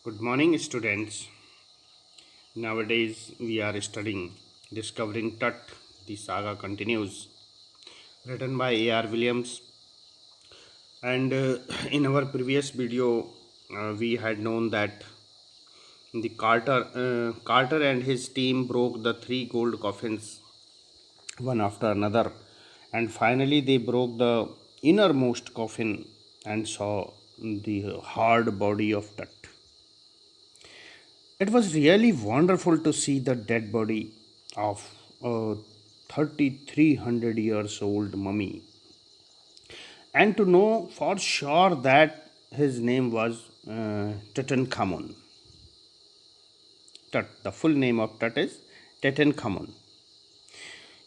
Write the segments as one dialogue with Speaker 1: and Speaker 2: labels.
Speaker 1: Good morning, students. Nowadays, we are studying Discovering Tut. The saga continues. Written by A.R. Williams. And in our previous video, we had known that Carter and his team broke the three gold coffins one after another, and finally they broke the innermost coffin and saw the hard body of Tut. It was really wonderful to see the dead body of a 3,300 years old mummy and to know for sure that his name was Tutankhamun. Tut, the full name of Tut is Tutankhamun.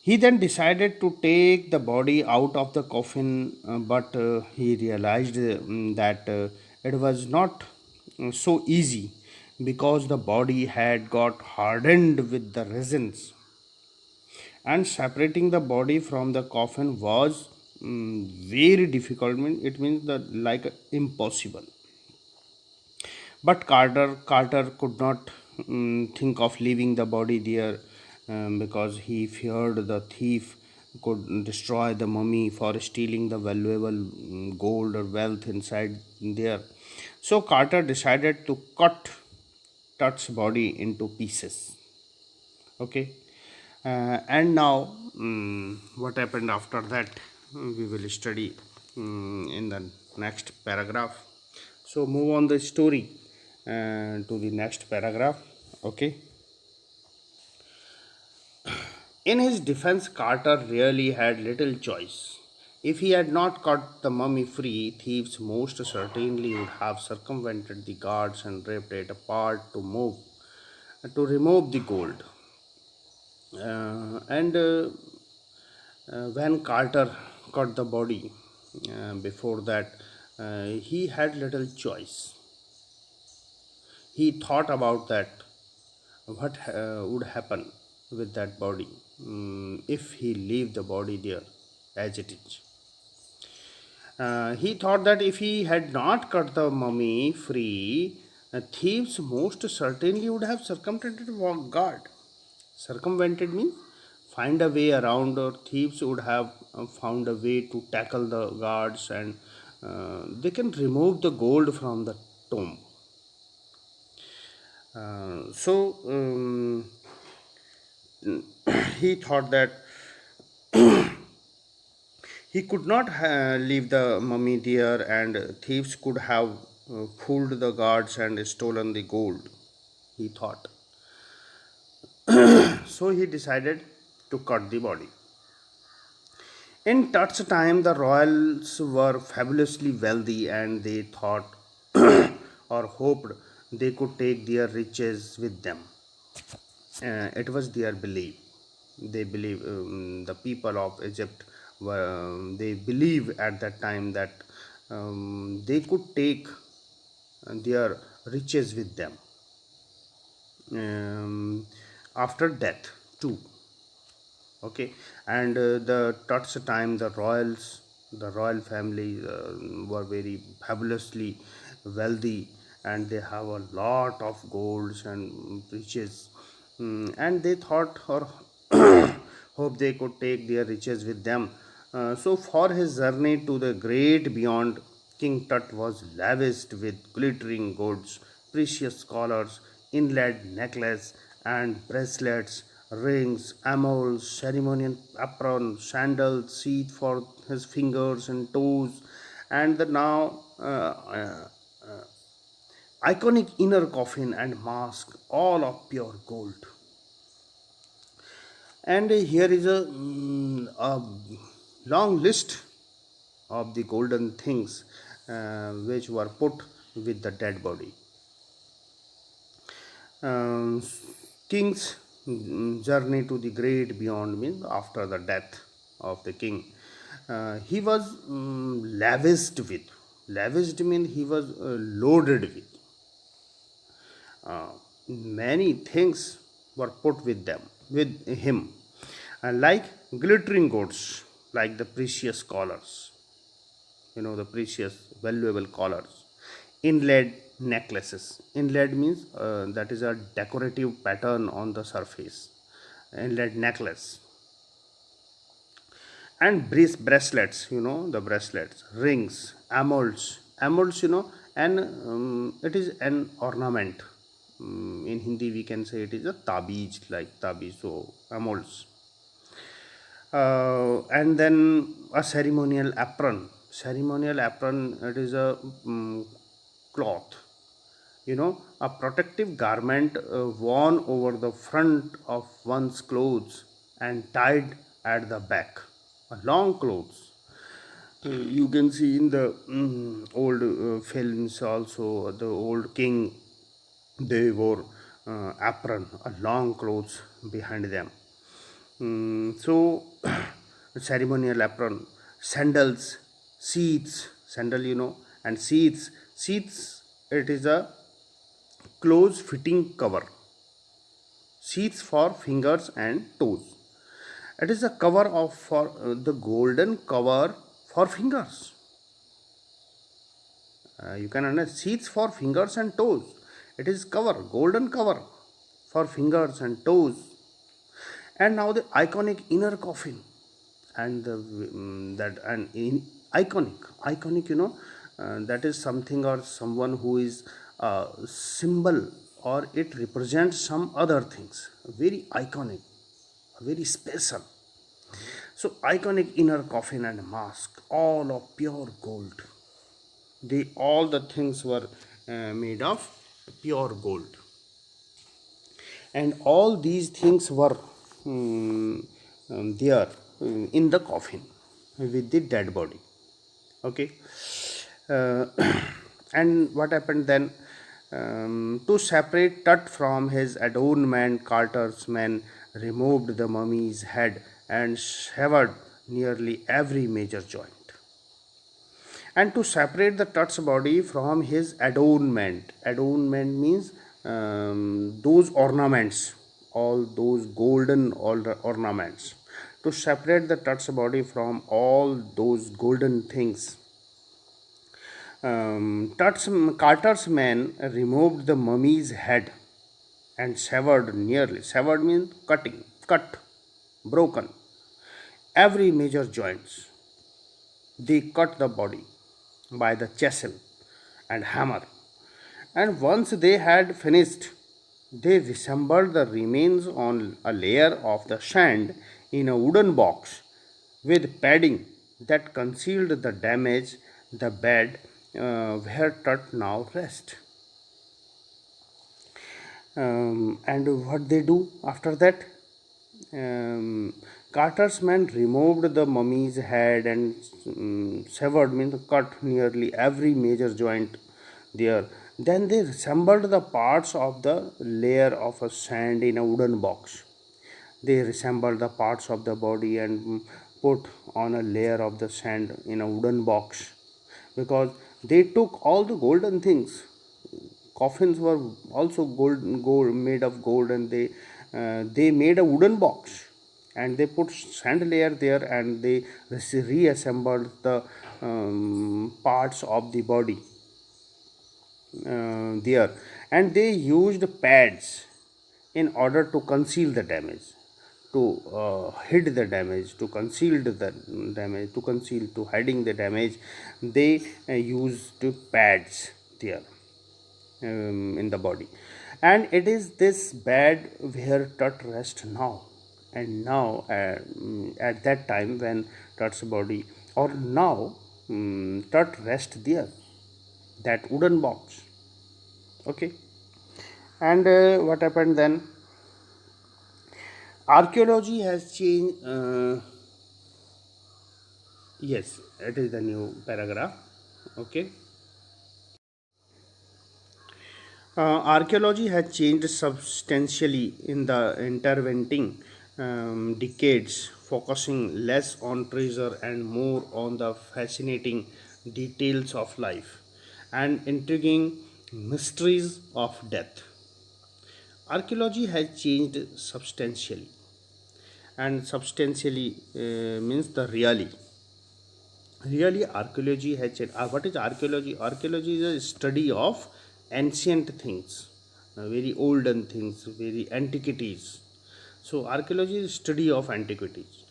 Speaker 1: He then decided to take the body out of the coffin, but he realized that it was not so easy because the body had got hardened with the resins, and separating the body from the coffin was very difficult. It means that like impossible. But Carter could not think of leaving the body there because he feared the thief could destroy the mummy for stealing the valuable gold or wealth inside there. So Carter decided to cut Tut's body into pieces. Okay, and now what happened after that we will study in the next paragraph. So move on the story to the next paragraph. Okay. In his defense, Carter really had little choice. If he had not cut the mummy free, thieves most certainly would have circumvented the guards and ripped it apart to remove the gold. And when Carter cut the body, before that, he had little choice. He thought about that what would happen with that body if he leave the body there as it is. He thought that if he had not cut the mummy free, thieves most certainly would have circumvented the guard. Circumvented means find a way around, or thieves would have found a way to tackle the guards, and they can remove the gold from the tomb. So he thought that he could not leave the mummy there, and thieves could have fooled the guards and stolen the gold, he thought. So he decided to cut the body. In Tut's time, the royals were fabulously wealthy, and they thought or hoped they could take their riches with them. It was their belief. They believe the people of Egypt were they believe at that time that they could take their riches with them after death too. Okay, and the Tut's time, the royal family were very fabulously wealthy, and they have a lot of golds and riches. And they thought or hope they could take their riches with them. So for his journey to the great beyond, King Tut was lavished with glittering goods, precious collars, inlaid necklace and bracelets, rings, emeralds, ceremonial apron, sandals, sheath for his fingers and toes, and the now iconic inner coffin and mask, all of pure gold. And here is a long list of the golden things which were put with the dead body. Um, King's journey to the great beyond means after the death of the king. He was lavished with. Lavished means he was loaded with. Many things were put with him, like glittering goods, like the precious collars, the precious valuable collars, inlaid necklaces. Inlaid means that is a decorative pattern on the surface. Inlaid necklace. And bracelets, the bracelets, rings, emeralds, and it is an ornament. In Hindi we can say it is a tabiz, like tabiz, so emeralds. And then a ceremonial apron, it is a cloth, a protective garment worn over the front of one's clothes and tied at the back, a long clothes. You can see in the old films also, the old king, they wore apron, a long clothes behind them. So ceremonial apron, sandals, sandal, and seats, it is a close fitting cover, sheaths for fingers and toes. It is a cover of for the golden cover for fingers. You can understand, sheaths for fingers and toes. It is cover, golden cover for fingers and toes. And now the iconic inner coffin, and that and in iconic, that is something or someone who is a symbol, or it represents some other things, very iconic, very special. So iconic inner coffin and mask, all of pure gold. All the things were made of pure gold, and all these things were there in the coffin with the dead body. Okay. uh, and what happened then? To separate Tut from his adornment, Carter's men removed the mummy's head and severed nearly every major joint. And to separate the Tut's body from his adornment means those ornaments, all those golden ornaments. To separate the Tut's body from all those golden things, Carter's men removed the mummy's head and severed means cut, broken, every major joints. They cut the body by the chisel and hammer, and once they had finished, they reassembled the remains on a layer of the sand in a wooden box with padding that concealed the damage, the bed where Tut now rests. And what they do after that? Carter's men removed the mummy's head and severed, means cut nearly every major joint there. Then they assembled the parts of the layer of a sand in a wooden box. They reassembled the parts of the body and put on a layer of the sand in a wooden box, because they took all the golden things. Coffins were also gold made of gold, and they made a wooden box, and they put sand layer there, and they reassembled the parts of the body there, and they used pads in order to conceal the damage, to hide the damage, to conceal the damage, to hiding the damage. They used pads there in the body, and it is this bed where Tut rests now. And now at that time when Tut's body, or now, Tut rests there, that wooden box. Okay. And what happened then? Archaeology has changed. Yes, it is the new paragraph. Okay. Archaeology has changed substantially in the intervening decades, focusing less on treasure and more on the fascinating details of life and intriguing mysteries of death. Archaeology has changed substantially, and substantially means the really. Really, archaeology has changed. What is archaeology? Archaeology is a study of ancient things, very olden things, very antiquities. So archaeology is study of antiquities.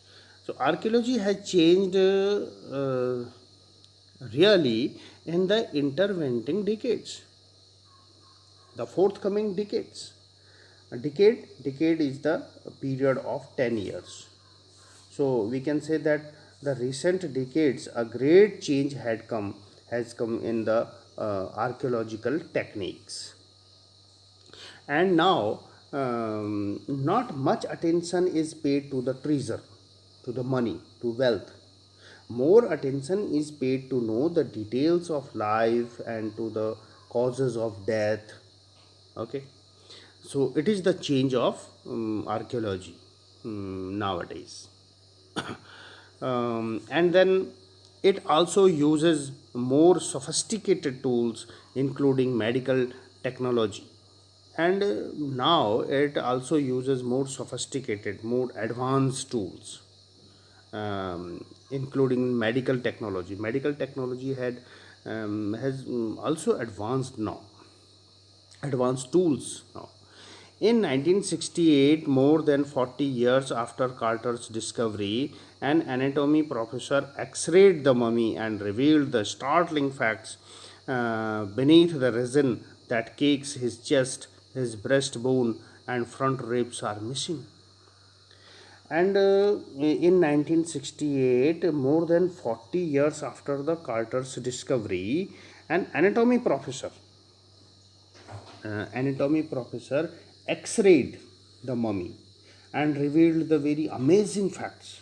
Speaker 1: So archaeology has changed really in the intervening decades, the forthcoming decades. A decade is the period of 10 years. So we can say that the recent decades a great change has come in the archaeological techniques. And now not much attention is paid to the treasure, to the money, to wealth. More attention is paid to know the details of life and to the causes of death. Okay, so it is the change of archaeology nowadays. And then it also uses more sophisticated tools including medical technology. And now it also uses more sophisticated, more advanced tools, including medical technology. Medical technology has also advanced now, advanced tools now. In 1968, more than 40 years after Carter's discovery, an anatomy professor x-rayed the mummy and revealed the startling facts. Beneath the resin that cakes his chest, his breastbone and front ribs are missing. And in 1968, more than 40 years after the Carter's discovery, an anatomy professor x-rayed the mummy and revealed the very amazing facts.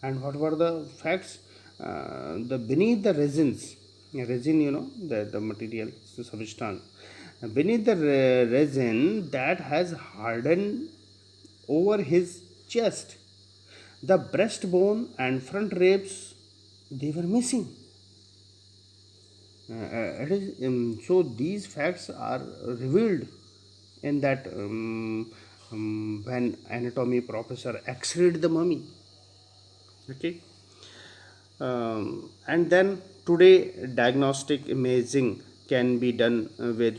Speaker 1: And what were the facts? The beneath the resin, the material, the substance. Beneath the resin that has hardened over his chest, the breastbone and front ribs, they were missing. So these facts are revealed in that when anatomy professor x-rayed the mummy. Okay. And then today diagnostic imaging can be done with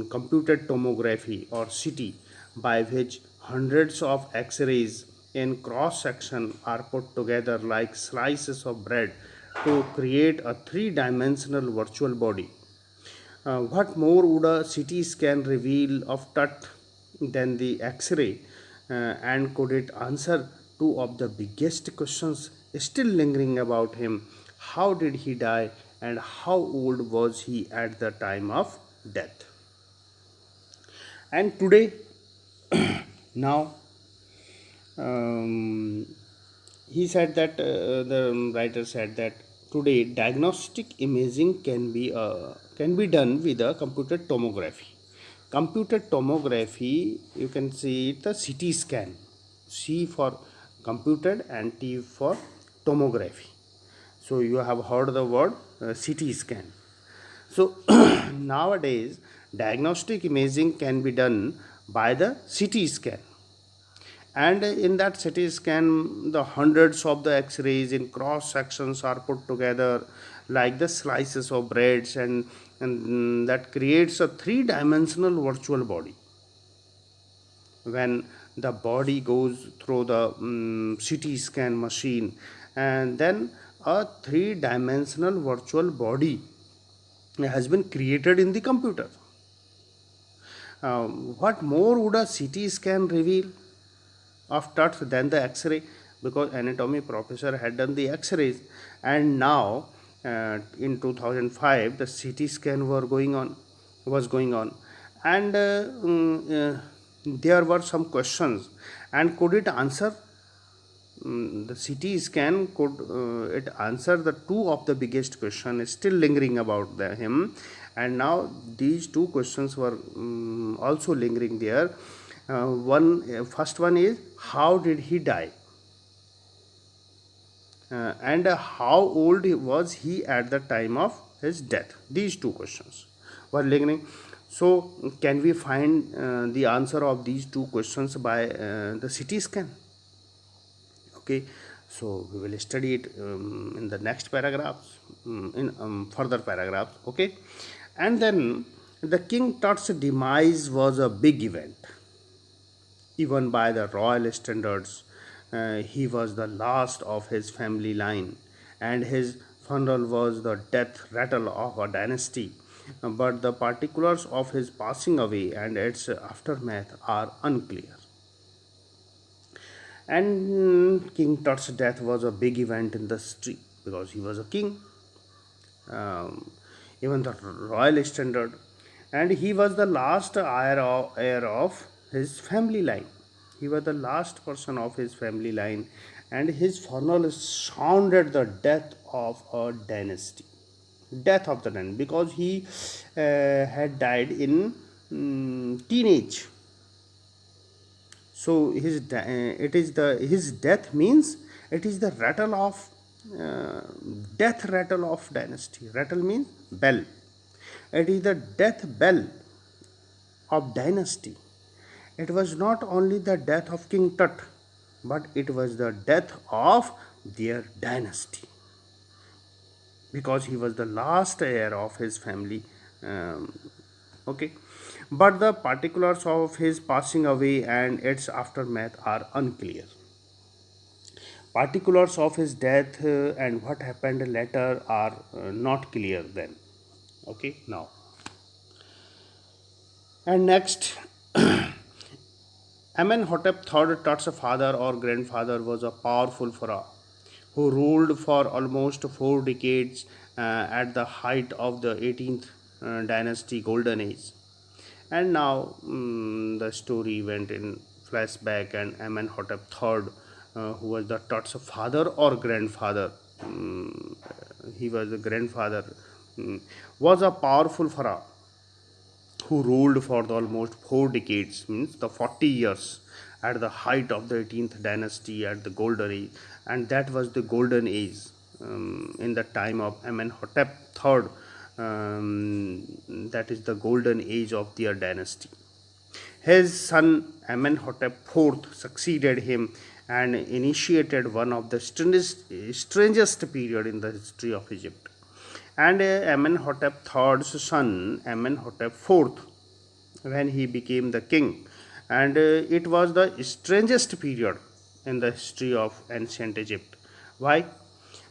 Speaker 1: computed tomography or CT, by which hundreds of x-rays in cross section are put together like slices of bread to create a three-dimensional virtual body. What more would a CT scan reveal of Tut than the X-ray? And could it answer two of the biggest questions still lingering about him? How did he die, and how old was he at the time of death? And today, now, um, he said that the writer said that today diagnostic imaging can be done with a computed tomography. Computed tomography, you can see it the CT scan, C for computed and T for tomography. So you have heard the word CT scan. So nowadays diagnostic imaging can be done by the CT scan, and in that CT scan the hundreds of the x-rays in cross sections are put together like the slices of breads, and that creates a three-dimensional virtual body. When the body goes through the CT scan machine, and then a three-dimensional virtual body has been created in the computer. What more would a CT scan reveal of Tut than the X-ray? Because anatomy professor had done the X-rays, and now in 2005 the CT scan was going on, and there were some questions, and could it answer? The CT scan could it answer the two of the biggest question still lingering about him, and now these two questions were also lingering there. First one is how did he die, and how old was he at the time of his death. These two questions were lingering. So can we find the answer of these two questions by the CT scan? Okay, so we will study it in the next paragraphs, in further paragraphs. Okay, And then the King Tut's demise was a big event, even by the royal standards. He was the last of his family line, and his funeral was the death rattle of a dynasty. But the particulars of his passing away and its aftermath are unclear. And King Tut's death was a big event in the history because he was a king, um, even the royal standard, and he was the last heir of his family line. He was the last person of his family line, and his funeral sounded the death of a dynasty. Death of the dynasty because he had died in teenage. So it is the his death means it is the rattle of uh, death rattle of dynasty. Rattle means bell. It is the death bell of dynasty. It was not only the death of King Tut, but it was the death of their dynasty because he was the last heir of his family. um, okay, but the particulars of his passing away and its aftermath are unclear. Particulars of his death and what happened later are not clear then. Okay, now and next, Amenhotep III Tut's father or grandfather was a powerful pharaoh who ruled for almost 4 decades at the height of the 18th dynasty golden age. And now the story went in flashback, and Amenhotep III, who was the Tut's father or grandfather, he was the grandfather, mm, was a powerful pharaoh who ruled for the almost 4 decades, means the 40 years, at the height of the 18th dynasty at the golden age, and that was the golden age in the time of Amenhotep III. That is the golden age of their dynasty. His son Amenhotep IV succeeded him and initiated one of the strangest period in the history of Egypt. And Amenhotep III's son Amenhotep IV, when he became the king, and it was the strangest period in the history of ancient Egypt. Why?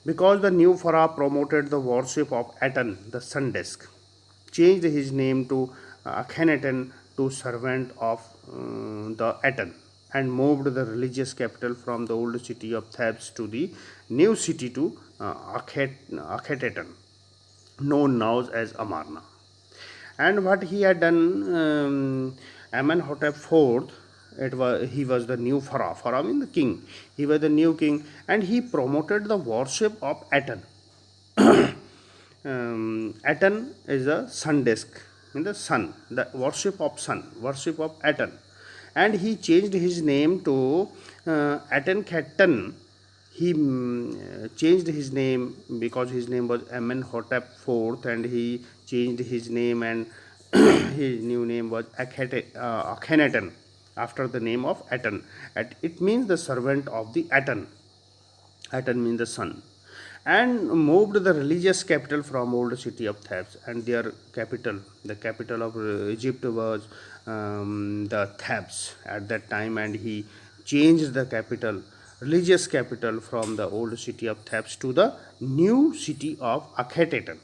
Speaker 1: Because the new pharaoh promoted the worship of Aten, the sun disk, changed his name to Akhenaten, to servant of the Aten, and moved the religious capital from the old city of Thebes to the new city to Akhetaten, known now as Amarna. And what he had done, Amenhotep IV, he was the new pharaoh. Pharaoh means the king. He was the new king, and he promoted the worship of Aten. Aten is a sun disk, in the sun, the worship of Aten, and he changed his name to Atenkheten. He changed his name because his name was Amenhotep IV, and he changed his name, and his new name was Akhenaten, after the name of Aten. It means the servant of the Aten. Aten means the sun, and moved the religious capital from old city of Thebes, and their capital, the capital of Egypt was the Thebes at that time, and he changed the capital, religious capital, from the old city of Thebes to the new city of Akhetaten,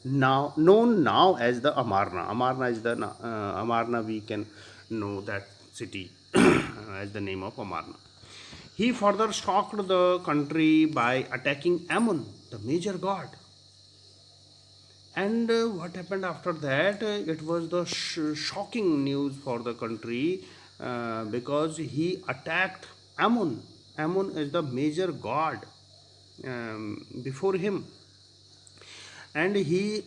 Speaker 1: now known now as the Amarna. Amarna is the Amarna. We can know that city as the name of Amarna. He further shocked the country by attacking Ammon, the major god. And what happened after that? It was the shocking news for the country because he attacked Ammon. Ammon is the major god before him, and he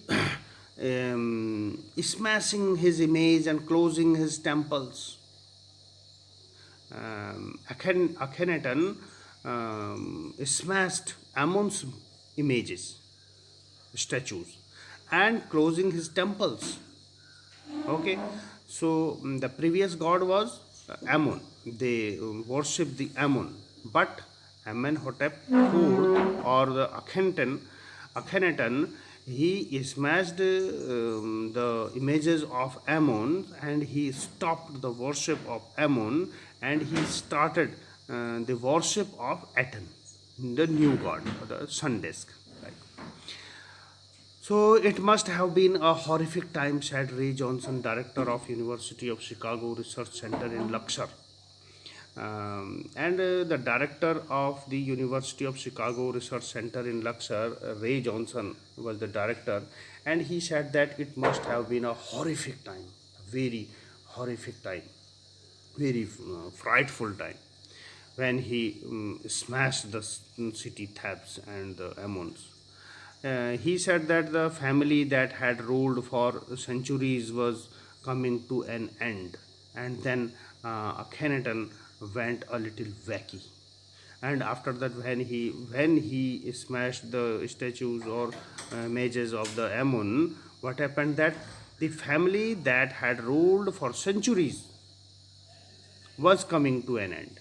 Speaker 1: smashing his image and closing his temples. Akhenaten smashed Ammon's images, statues, and closing his temples. Okay, so the previous god was Ammon. They worshipped the Ammon, but Amenhotep IV or the Akhenaten he smashed the images of Ammon, and he stopped the worship of Ammon, and he started the worship of Aten, the new god, the sun disk. Right. So it must have been a horrific time, said Ray Johnson, director of University of Chicago Research Center in Luxor. And the director of the University of Chicago Research Center in Luxor, Ray Johnson, was the director, and he said that it must have been a horrific time, a very horrific time, very frightful time, when he smashed the city Thebes and the Ammons. He said that the family that had ruled for centuries was coming to an end, and then Akhenaten went a little wacky. And after that, when he smashed the statues or images of the Ammon, what happened that the family that had ruled for centuries was coming to an end.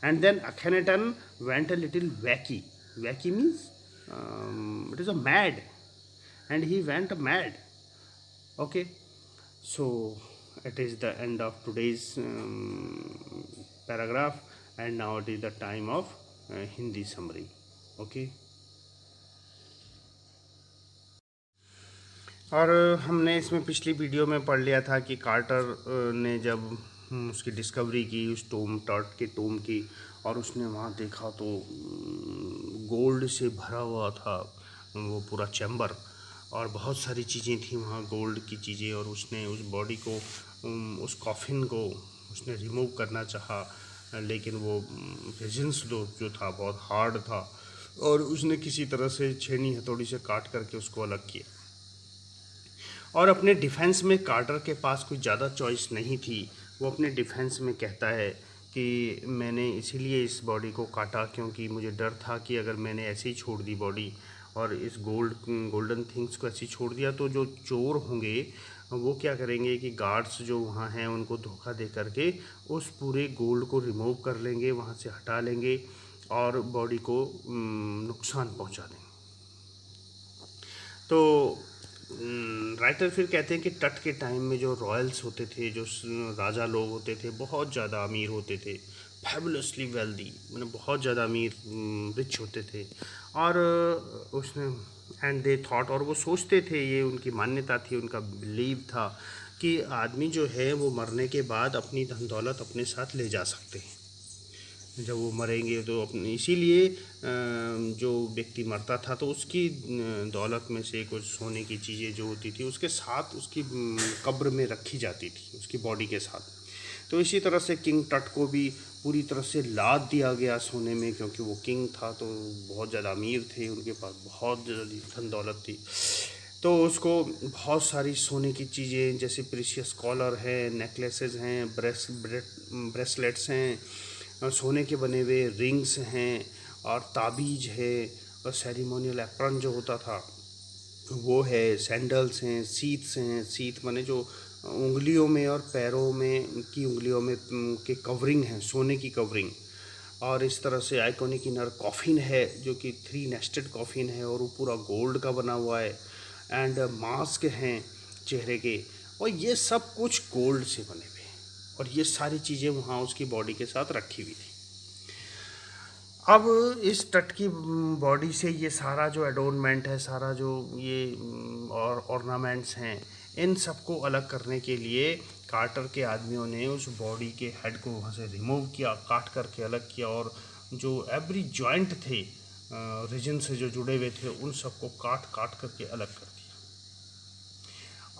Speaker 1: And then Akhenaten went a little wacky. Wacky means it is a mad, and he went mad. Okay, so it is the end of today's paragraph, and now it is the time of Hindi summary. Okay. और हमने इसमें पिछली video में पढ़ लिया था कि quarter ने जब उसकी डिस्कवरी की उस टर्ट के टोम की, और उसने वहाँ देखा तो गोल्ड से भरा हुआ था वो पूरा चैम्बर, और बहुत सारी चीज़ें थी वहाँ गोल्ड की चीज़ें, और उसने उस बॉडी को, उस कॉफिन को उसने रिमूव करना चाहा, लेकिन वो रेजिन्स जो था बहुत हार्ड था, और उसने किसी तरह से छेनी हथौड़ी से काट करके उसको अलग किया। और अपने डिफेंस में कार्टर के पास कुछ ज़्यादा चॉइस नहीं थी। वो अपने डिफेंस में कहता है कि मैंने इसीलिए इस बॉडी को काटा क्योंकि मुझे डर था कि अगर मैंने ऐसे ही छोड़ दी बॉडी और इस गोल्डन थिंग्स को ऐसे ही छोड़ दिया तो जो चोर होंगे वो क्या करेंगे कि गार्ड्स जो वहाँ हैं उनको धोखा दे करके उस पूरे गोल्ड को रिमूव कर लेंगे, वहाँ से हटा लेंगे और बॉडी को नुकसान पहुँचा देंगे। तो राइटर फिर कहते हैं कि तट के टाइम में जो रॉयल्स होते थे, जो राजा लोग होते थे, बहुत ज़्यादा अमीर होते थे, फैबुलसली वेल्दी, मैंने बहुत ज़्यादा अमीर रिच होते थे, और उसने एंड दे थॉट, और वो सोचते थे, ये उनकी मान्यता थी, उनका बिलीव था कि आदमी जो है वो मरने के बाद अपनी धन दौलत अपने साथ ले जा सकते हैं जब वो मरेंगे। तो अपने इसीलिए जो व्यक्ति मरता था तो उसकी दौलत में से कुछ सोने की चीज़ें जो होती थी उसके साथ उसकी कब्र में रखी जाती थी उसकी बॉडी के साथ। तो इसी तरह से किंग टट को भी पूरी तरह से लाद दिया गया सोने में, क्योंकि वो किंग था तो बहुत ज़्यादा अमीर थे, उनके पास बहुत ज़्यादा धन दौलत थी, तो उसको बहुत सारी सोने की चीज़ें जैसे प्रीशियस कॉलर है, नेकलेसेस हैं, ब्रेसलेट्स हैं, सोने के बने हुए रिंग्स हैं, और ताबीज है, और सेरिमोनियल एप्रन जो होता था वो है, सैंडल्स हैं, सीथ्स हैं। सीथ माने जो उंगलियों में और पैरों में की उंगलियों में के कवरिंग है, सोने की कवरिंग। और इस तरह से आइकॉनिक इनर कॉफिन है जो कि 3 नेस्टेड कॉफिन है और वो पूरा गोल्ड का बना हुआ है। एंड मास्क हैं चेहरे के, और ये सब कुछ गोल्ड से बने हुए हैं, और ये सारी चीज़ें वहाँ उसकी बॉडी के साथ रखी हुई थी। अब इस तट की बॉडी से ये सारा जो एडोनमेंट है, सारा जो ये और ऑर्नामेंट्स हैं, इन सबको अलग करने के लिए कार्टर के आदमियों ने उस बॉडी के हेड को वहाँ से रिमूव किया, काट करके अलग किया, और जो एवरी जॉइंट थे रीजन से जो जुड़े हुए थे उन सबको काट काट करके अलग कर दिया।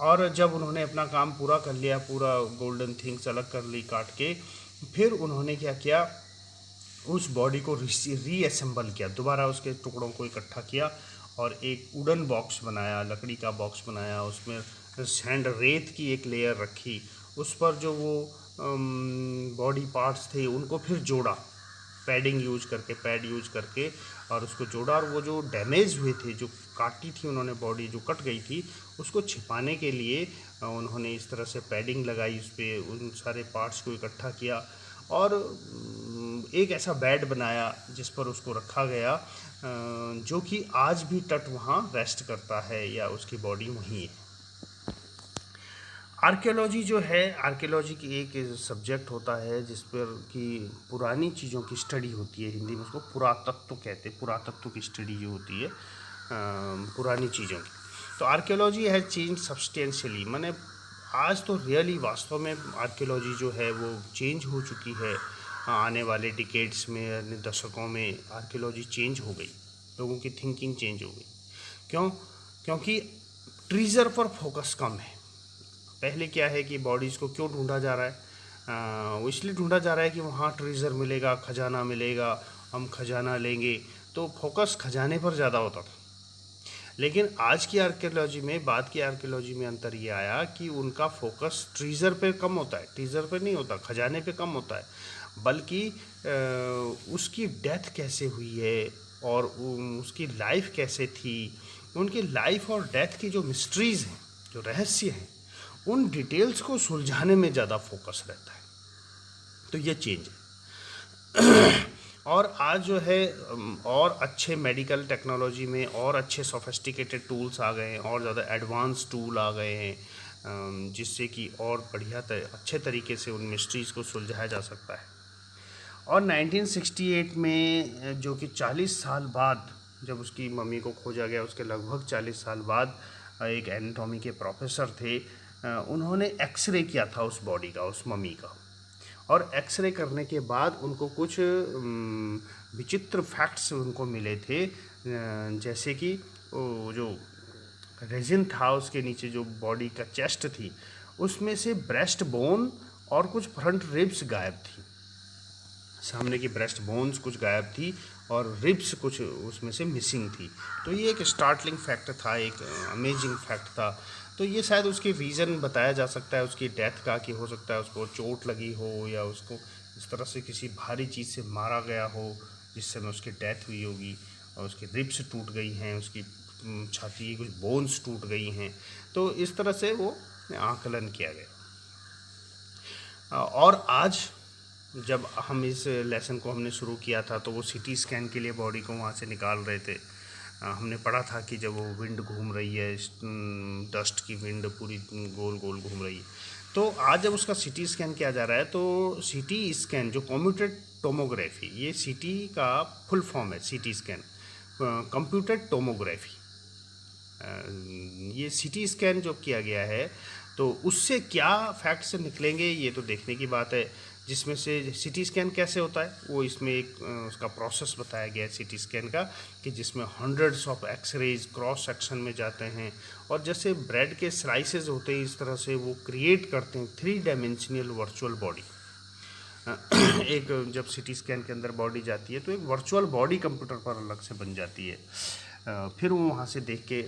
Speaker 1: और जब उन्होंने अपना काम पूरा कर लिया, पूरा गोल्डन थिंग्स अलग कर ली काट के, फिर उन्होंने क्या किया, उस बॉडी को रीअसेंबल किया, दोबारा उसके टुकड़ों को इकट्ठा किया और एक वुडन बॉक्स बनाया, लकड़ी का बॉक्स बनाया, उसमें सैंड रेत की एक लेयर रखी, उस पर जो वो बॉडी पार्ट्स थे उनको फिर जोड़ा, पैड यूज करके और उसको जोड़ा, और वो जो डैमेज हुए थे, जो काटी थी उन्होंने बॉडी जो कट गई थी, उसको छिपाने के लिए उन्होंने इस तरह से पैडिंग लगाई, उस पर उन सारे पार्ट्स को इकट्ठा किया और एक ऐसा बेड बनाया जिस पर उसको रखा गया जो कि आज भी टट वहाँ रेस्ट करता है या उसकी बॉडी वहीं है। आर्कियोलॉजी जो है, आर्कियोलॉजी की एक सब्जेक्ट होता है जिस पर कि पुरानी चीज़ों की स्टडी होती है। हिंदी में उसको पुरातत्व कहते हैं। पुरातत्व की स्टडी जो होती है पुरानी चीज़ों की। तो आर्कियोलॉजी हैज़ चेंज सब्सटेंशियली, माने आज तो रियली वास्तव में आर्कियोलॉजी जो है वो चेंज हो चुकी है। आने वाले डिकेड्स में, अन्य दशकों में आर्कियोलॉजी चेंज हो गई, लोगों की थिंकिंग चेंज हो गई। क्यों? क्योंकि ट्रीजर पर फोकस कम है। पहले क्या है कि बॉडीज़ को क्यों ढूंढा जा रहा है? वो इसलिए ढूंढा जा रहा है कि वहाँ ट्रेजर मिलेगा, खजाना मिलेगा, हम खजाना लेंगे, तो फोकस खजाने पर ज़्यादा होता था। लेकिन आज की आर्कियोलॉजी में, बाद की आर्कियोलॉजी में अंतर ये आया कि उनका फोकस ट्रेजर पे कम होता है, ट्रेजर पे नहीं होता, खजाने पे कम होता है, बल्कि उसकी डेथ कैसे हुई है और उसकी लाइफ कैसे थी, उनकी लाइफ और डेथ की जो मिस्ट्रीज़ हैं, जो रहस्य हैं, उन डिटेल्स को सुलझाने में ज़्यादा फोकस रहता है। तो ये चेंज है। और आज जो है और अच्छे मेडिकल टेक्नोलॉजी में और अच्छे सोफिस्टिकेटेड टूल्स आ गए हैं, और ज़्यादा एडवांस टूल आ गए हैं, जिससे कि और बढ़िया अच्छे तरीके से उन मिस्ट्रीज़ को सुलझाया जा सकता है। और 1968 में, जो कि 40 साल बाद, जब उसकी मम्मी को खोजा गया, उसके लगभग 40 साल बाद एक एनाटॉमी के प्रोफेसर थे, उन्होंने एक्सरे किया था उस बॉडी का, उस मम्मी का। और एक्सरे करने के बाद उनको कुछ विचित्र फैक्ट्स उनको मिले थे, जैसे कि जो रेजिन था उसके नीचे, जो बॉडी का चेस्ट थी, उसमें से ब्रेस्ट बोन और कुछ फ्रंट रिब्स गायब थी। सामने की ब्रेस्ट बोन्स कुछ गायब थी और रिब्स कुछ उसमें से मिसिंग थी। तो ये एक स्टार्टलिंग फैक्ट था, एक अमेजिंग फैक्ट था। तो ये शायद उसकी रीज़न बताया जा सकता है उसकी डेथ का, कि हो सकता है उसको चोट लगी हो या उसको इस तरह से किसी भारी चीज़ से मारा गया हो जिससे में उसकी डेथ हुई होगी, और उसकी रिब्स टूट गई हैं, उसकी छाती की कुछ बोन्स टूट गई हैं। तो इस तरह से वो आकलन किया गया। और आज जब हम इस लेसन को हमने शुरू किया था तो वो सीटी स्कैन के लिए बॉडी को वहाँ से निकाल रहे थे। हमने पढ़ा था कि जब वो विंड घूम रही है, डस्ट की विंड पूरी गोल गोल घूम रही है, तो आज जब उसका सीटी स्कैन किया जा रहा है, तो सीटी स्कैन जो कंप्यूटेड टोमोग्राफी, ये सीटी का फुल फॉर्म है, सीटी स्कैन कंप्यूटेड टोमोग्राफी। ये सीटी स्कैन जो किया गया है, तो उससे क्या फैक्ट्स निकलेंगे ये तो देखने की बात है। जिसमें से सीटी स्कैन कैसे होता है, वो इसमें एक उसका प्रोसेस बताया गया है सीटी स्कैन का, कि जिसमें hundreds of x-rays cross section में जाते हैं, और जैसे ब्रेड के स्लाइसेस होते हैं, इस तरह से वो क्रिएट करते हैं 3 डायमेंशनल वर्चुअल बॉडी। एक जब सीटी स्कैन के अंदर बॉडी जाती है तो एक वर्चुअल बॉडी कंप्यूटर पर अलग से बन जाती है। फिर वो वहाँ से देख के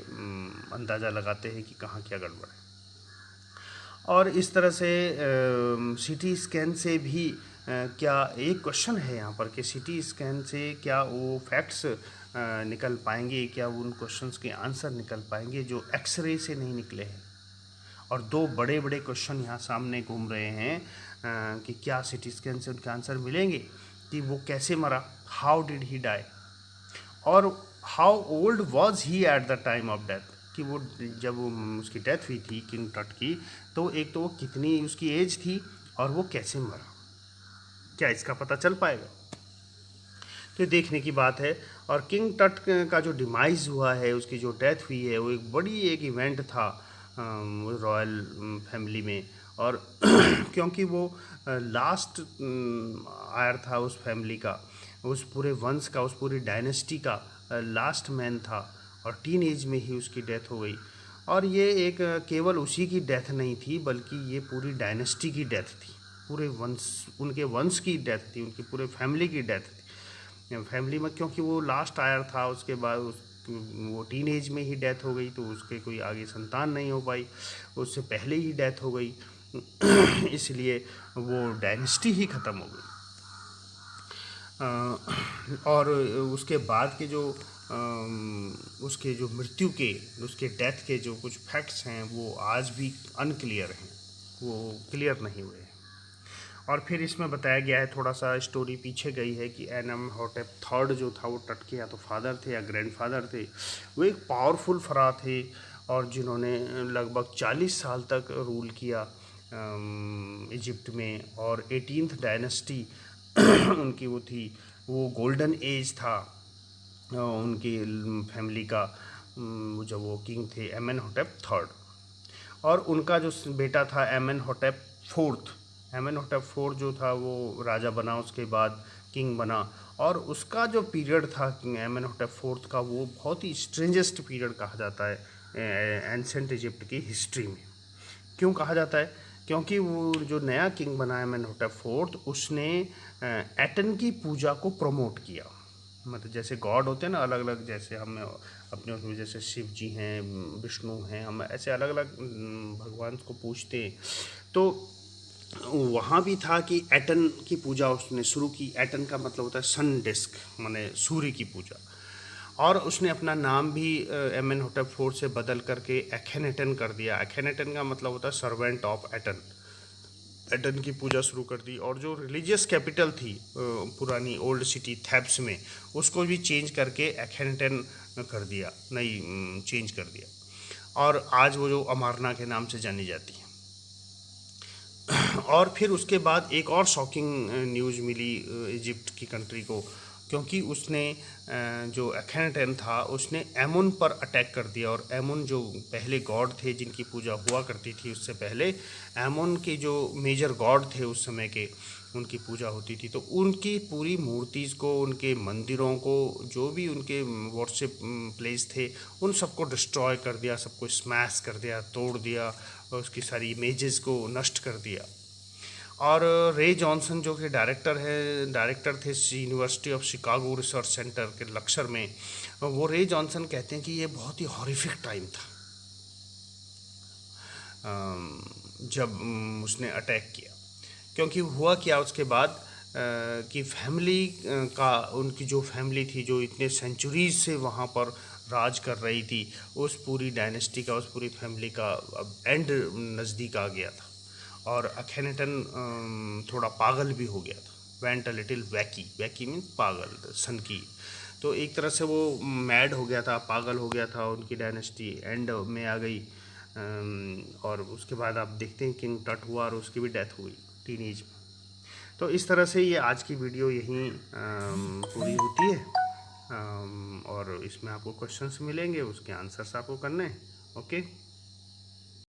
Speaker 1: अंदाज़ा लगाते हैं कि कहाँ क्या गड़बड़ है। और इस तरह से सीटी स्कैन से भी क्या, एक क्वेश्चन है यहाँ पर कि सीटी स्कैन से क्या वो फैक्ट्स निकल पाएंगे, क्या उन क्वेश्चंस के आंसर निकल पाएंगे जो एक्सरे से नहीं निकले हैं। और दो बड़े बड़े क्वेश्चन यहाँ सामने घूम रहे हैं कि क्या सीटी स्कैन से उनके आंसर मिलेंगे, कि वो कैसे मरा, हाउ डिड ही डाई, और how old was he at the time of death, कि वो जब उसकी डेथ हुई थी किंग टट की, तो एक तो वो कितनी उसकी एज थी और वो कैसे मरा, क्या इसका पता चल पाएगा? तो ये देखने की बात है। और किंग टट का जो डिमाइज़ हुआ है, उसकी जो डेथ हुई है, वो एक बड़ी एक इवेंट था रॉयल फैमिली में। और क्योंकि वो लास्ट आयर था उस फैमिली का, उस पूरे वंश का, उस पूरी डायनेस्टी का लास्ट मैन था, और टीन एज में ही उसकी डेथ हो गई। और ये एक केवल उसी की डेथ नहीं थी, बल्कि ये पूरी डायनेस्टी की डेथ थी, पूरे वंश, उनके वंश की डेथ थी, उनकी पूरे फैमिली की डेथ थी। फैमिली में, क्योंकि वो लास्ट आयर था, उसके बाद वो टीन एज में ही डेथ हो गई, तो उसके कोई आगे संतान नहीं हो पाई, उससे पहले ही डेथ हो गई। इसलिए वो डायनेस्टी ही ख़त्म हो गई। और उसके बाद के जो उसके जो मृत्यु के, उसके डेथ के जो कुछ फैक्ट्स हैं, वो आज भी अनक्लियर हैं, वो क्लियर नहीं हुए हैं। और फिर इसमें बताया गया है, थोड़ा सा स्टोरी पीछे गई है कि एमेनहॉटेप थर्ड जो था वो टट के या तो फादर थे या ग्रैंडफादर थे। वो एक पावरफुल फरा थे और जिन्होंने लगभग 40 साल तक रूल किया इजिप्ट में। और 18th डायनेस्टी उनकी वो थी, वो गोल्डन एज था उनकी फैमिली का, जब वो किंग थे एमेनहॉटेप थर्ड। और उनका जो बेटा था एमेनहॉटेप फोर्थ, एमेनहॉटेप फोर्थ जो था वो राजा बना, उसके बाद किंग बना। और उसका जो पीरियड था एमेनहॉटेप फोर्थ का, वो बहुत ही स्ट्रेंजेस्ट पीरियड कहा जाता है एंसेंट इजिप्ट की हिस्ट्री में। क्यों कहा जाता है? क्योंकि वो जो नया किंग बना एमेनहॉटेप फोर्थ, उसने एटन की पूजा को प्रमोट किया। मतलब जैसे गॉड होते हैं ना अलग अलग, जैसे हम अपने उसमें जैसे शिव जी हैं, विष्णु हैं, हम ऐसे अलग अलग भगवान को पूजते हैं। तो वहाँ भी था कि एटन की पूजा उसने शुरू की। एटन का मतलब होता है सन डिस्क, माने सूर्य की पूजा। और उसने अपना नाम भी एमेनहॉटेप फोर्थ से बदल करके एखेनेटन कर दिया। एखेनेटन का मतलब होता है सर्वेंट ऑफ एटन। एटन की पूजा शुरू कर दी। और जो रिलीजियस कैपिटल थी पुरानी ओल्ड सिटी थेब्स में, उसको भी चेंज करके एखेनेटन कर दिया, नई चेंज कर दिया। और आज वो जो अमारना के नाम से जानी जाती है। और फिर उसके बाद एक और शॉकिंग न्यूज़ मिली इजिप्ट की कंट्री को, क्योंकि उसने जो अखेनेटन था उसने एमुन पर अटैक कर दिया। और एमुन जो पहले गॉड थे जिनकी पूजा हुआ करती थी, उससे पहले एमुन के जो मेजर गॉड थे उस समय के, उनकी पूजा होती थी। तो उनकी पूरी मूर्तिज़ को, उनके मंदिरों को, जो भी उनके वर्शिप प्लेस थे, उन सबको डिस्ट्रॉय कर दिया, सबको स्मैश कर दिया, तोड़ दिया, और उसकी सारी इमेजेस को नष्ट कर दिया। और रे जॉनसन जो कि डायरेक्टर थे university of Chicago research centre के लक्सर में, वो रे जॉनसन कहते हैं कि ये बहुत ही हॉरिफिक टाइम था जब उसने अटैक किया। क्योंकि हुआ क्या उसके बाद कि फैमिली का, उनकी जो फैमिली थी जो इतने सेंचुरीज से वहाँ पर राज कर रही थी, उस पूरी डायनेस्टी का, उस पूरी फैमिली का अब एंड नज़दीक आ गया था। और अखेनेटन थोड़ा पागल भी हो गया था, वेंट अ लिटिल वैकी, वैकी मीन पागल, सनकी। तो एक तरह से वो मैड हो गया था, पागल हो गया था, उनकी डायनेस्टी एंड में आ गई। और उसके बाद आप देखते हैं किंग टट हुआ और उसकी भी डेथ हुई टीनेज में। तो इस तरह से ये आज की वीडियो यहीं पूरी होती है। और इसमें आपको क्वेश्चंस मिलेंगे, उसके आंसर्स आपको करने हैं। ओके।